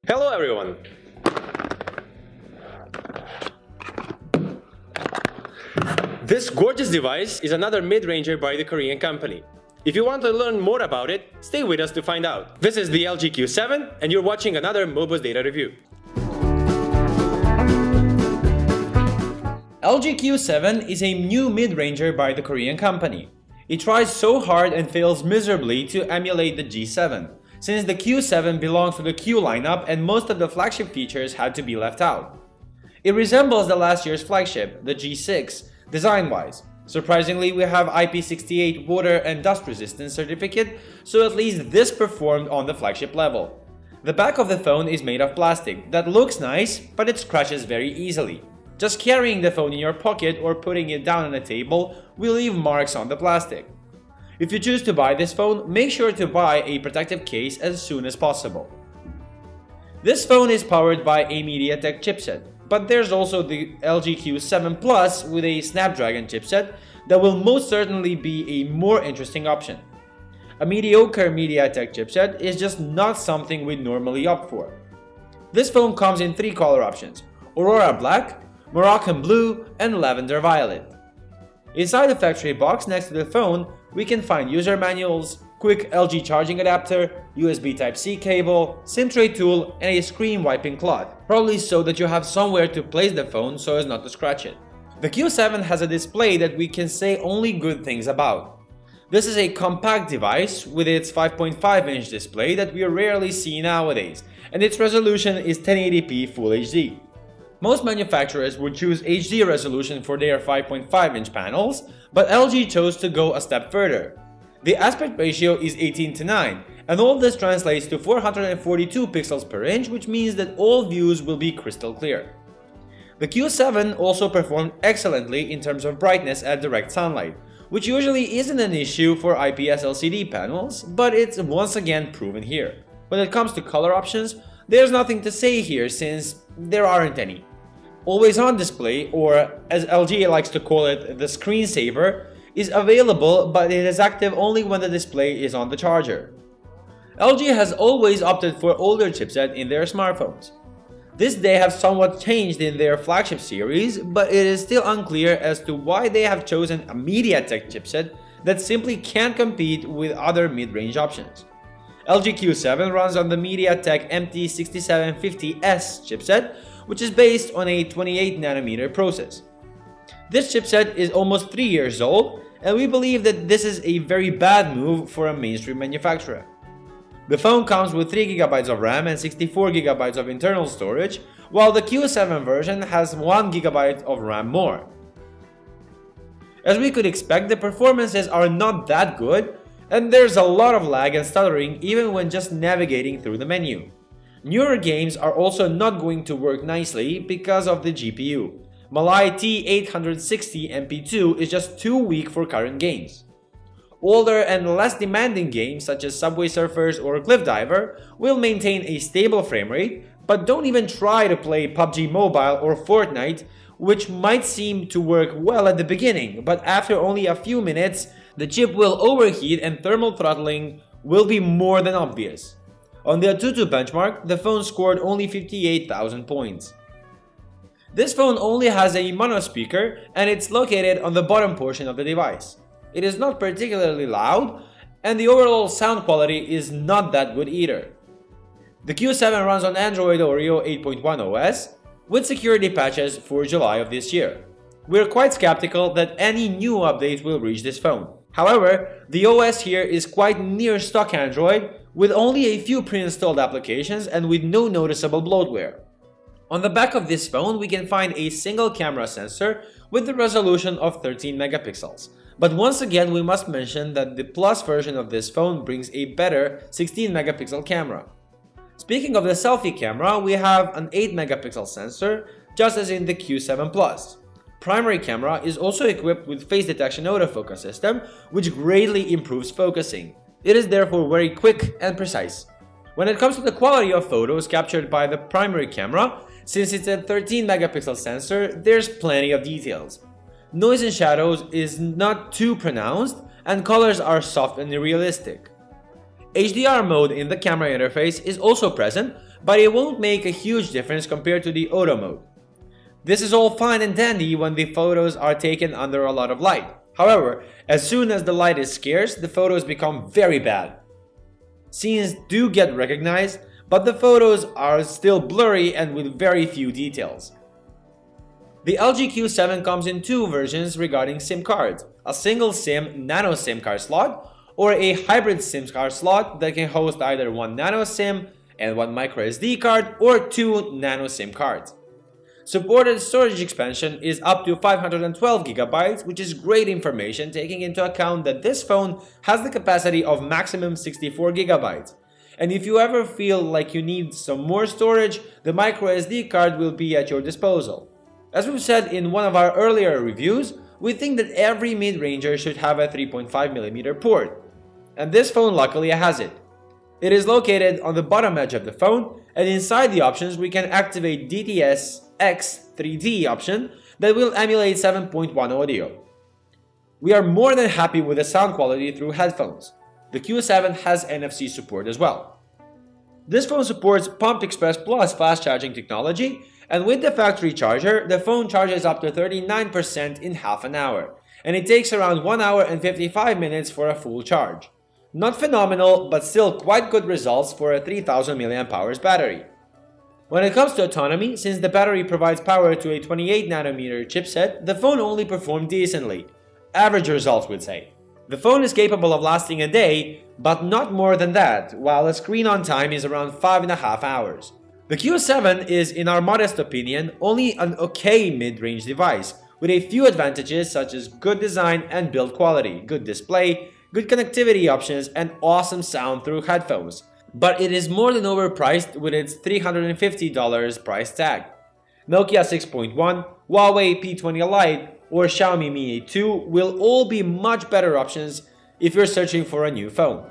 Hello everyone! This gorgeous device is another mid-ranger by the Korean company. If you want to learn more about it, stay with us to find out. This is the LG Q7 and you're watching another Mobus Data Review. LG Q7 is a new mid-ranger by the Korean company. It tries so hard and fails miserably to emulate the G7, since the Q7 belongs to the Q lineup and most of the flagship features had to be left out. It resembles the last year's flagship, the G6, design-wise. Surprisingly, we have IP68 water and dust resistance certificate, so at least this performed on the flagship level. The back of the phone is made of plastic that looks nice, but it scratches very easily. Just carrying the phone in your pocket or putting it down on a table will leave marks on the plastic. If you choose to buy this phone, make sure to buy a protective case as soon as possible. This phone is powered by a MediaTek chipset, but there's also the LG Q7 Plus with a Snapdragon chipset that will most certainly be a more interesting option. A mediocre MediaTek chipset is just not something we normally opt for. This phone comes in three color options: Aurora Black, Moroccan Blue, and Lavender Violet. Inside the factory box next to the phone, we can find user manuals, quick LG charging adapter, USB Type-C cable, SIM tray tool, and a screen wiping cloth, probably so that you have somewhere to place the phone so as not to scratch it. The Q7 has a display that we can say only good things about. This is a compact device with its 5.5-inch display that we rarely see nowadays, and its resolution is 1080p Full HD. Most manufacturers would choose HD resolution for their 5.5-inch panels, but LG chose to go a step further. The aspect ratio is 18:9, and all this translates to 442 pixels per inch, which means that all views will be crystal clear. The Q7 also performed excellently in terms of brightness at direct sunlight, which usually isn't an issue for IPS LCD panels, but it's once again proven here. When it comes to color options, there's nothing to say here since there aren't any. Always on display, or as LG likes to call it, the screensaver, is available, but it is active only when the display is on the charger. LG has always opted for older chipset in their smartphones. This they have somewhat changed in their flagship series, but it is still unclear as to why they have chosen a MediaTek chipset that simply can't compete with other mid-range options. LG Q7 runs on the MediaTek MT6750S chipset, which is based on a 28nm process. This chipset is almost 3 years old, and we believe that this is a very bad move for a mainstream manufacturer. The phone comes with 3GB of RAM and 64GB of internal storage, while the Q7 version has 1GB of RAM more. As we could expect, the performances are not that good, and there's a lot of lag and stuttering even when just navigating through the menu. Newer games are also not going to work nicely because of the GPU. Malai T860 MP2 is just too weak for current games. Older and less demanding games such as Subway Surfers or Cliff Diver will maintain a stable frame rate, but don't even try to play PUBG Mobile or Fortnite, which might seem to work well at the beginning, but after only a few minutes, the chip will overheat and thermal throttling will be more than obvious. On the AnTuTu benchmark, the phone scored only 58,000 points. This phone only has a mono speaker and it's located on the bottom portion of the device. It is not particularly loud and the overall sound quality is not that good either. The Q7 runs on Android Oreo 8.1 OS with security patches for July of this year. We're quite skeptical that any new updates will reach this phone. However, the OS here is quite near stock Android with only a few pre-installed applications and with no noticeable bloatware. On the back of this phone, we can find a single camera sensor with the resolution of 13 megapixels. But once again, we must mention that the Plus version of this phone brings a better 16 megapixel camera. Speaking of the selfie camera, we have an 8 megapixel sensor, just as in the Q7 Plus. Primary camera is also equipped with face detection autofocus system, which greatly improves focusing. It is therefore very quick and precise. When it comes to the quality of photos captured by the primary camera, since it's a 13 megapixel sensor, there's plenty of details. Noise and shadows is not too pronounced, and colors are soft and realistic. HDR mode in the camera interface is also present, but it won't make a huge difference compared to the auto mode. This is all fine and dandy when the photos are taken under a lot of light. However, as soon as the light is scarce, the photos become very bad. Scenes do get recognized, but the photos are still blurry and with very few details. The LG Q7 comes in two versions regarding SIM cards, a single SIM nano SIM card slot or a hybrid SIM card slot that can host either one nano SIM and one micro SD card or two nano SIM cards. Supported storage expansion is up to 512 GB, which is great information taking into account that this phone has the capacity of maximum 64 GB. And if you ever feel like you need some more storage, the micro SD card will be at your disposal. As we've said in one of our earlier reviews, we think that every mid-ranger should have a 3.5mm port. And this phone luckily has it. It is located on the bottom edge of the phone, and inside the options we can activate DTS X3D option that will emulate 7.1 audio. We are more than happy with the sound quality through headphones. The Q7 has NFC support as well. This phone supports Pump Express Plus fast charging technology, and with the factory charger, the phone charges up to 39% in half an hour, and it takes around 1 hour and 55 minutes for a full charge. Not phenomenal, but still quite good results for a 3000 mAh battery. When it comes to autonomy, since the battery provides power to a 28nm chipset, the phone only performed decently. Average results, we'd say. The phone is capable of lasting a day, but not more than that, while the screen on time is around 5.5 hours. The Q7 is, in our modest opinion, only an okay mid-range device, with a few advantages such as good design and build quality, good display, good connectivity options, and awesome sound through headphones. But it is more than overpriced with its $350 price tag. Nokia 6.1, Huawei P20 Lite, or Xiaomi Mi 2 will all be much better options if you're searching for a new phone.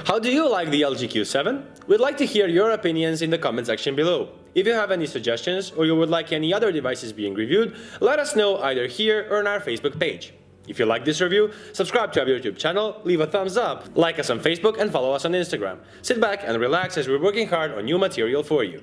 How do you like the LG Q7? We'd like to hear your opinions in the comment section below. If you have any suggestions or you would like any other devices being reviewed, let us know either here or on our Facebook page. If you like this review, subscribe to our YouTube channel, leave a thumbs up, like us on Facebook and follow us on Instagram. Sit back and relax as we're working hard on new material for you.